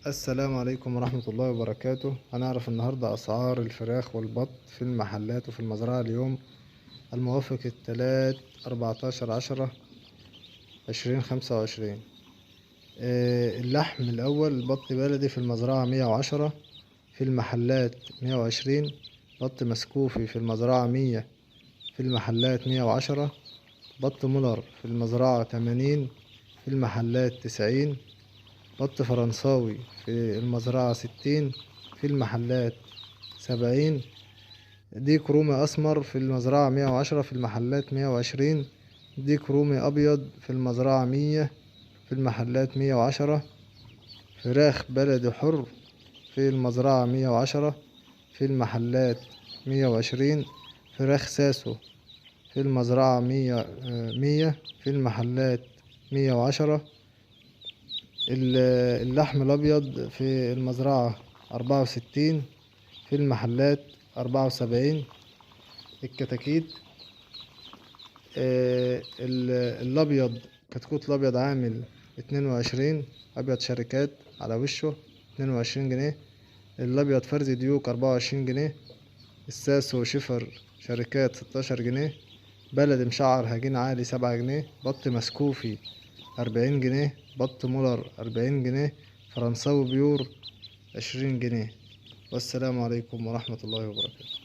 السلام عليكم ورحمة الله وبركاته. هنعرف النهاردة أسعار الفراخ والبط في المحلات وفي المزرعة اليوم الموافق التلات 14/10/2025. اللحم الأول بط بلدي في المزرعة 110، في المحلات 120. بط مسكوفي في المزرعة 100، في المحلات 110. بط مولر في المزرعة 80، في المحلات 90. بط فرنساوي في المزرعة 60، في المحلات 70. ديك رومي أسمر في المزرعة 110، في المحلات 120. ديك رومي أبيض في المزرعة 100، في المحلات 110. فراخ بلدي حر في المزرعة 110، في المحلات 120. فراخ ساسو في المزرعة 100، في المحلات 110. اللحم الأبيض في المزرعة 64، في المحلات 74. الكتاكيت الأبيض كتكوت الأبيض عامل 22، أبيض شركات على وشه 22 جنيه. الأبيض فرز ديوك 24 جنيه. الساسو شفر شركات 16 جنيه. بلد مشعر هجين عالي 7 جنيه. بط مسكوفي 40 جنيه. بط مولر 40 جنيه. فرنساوي بيور 20 جنيه. والسلام عليكم ورحمة الله وبركاته.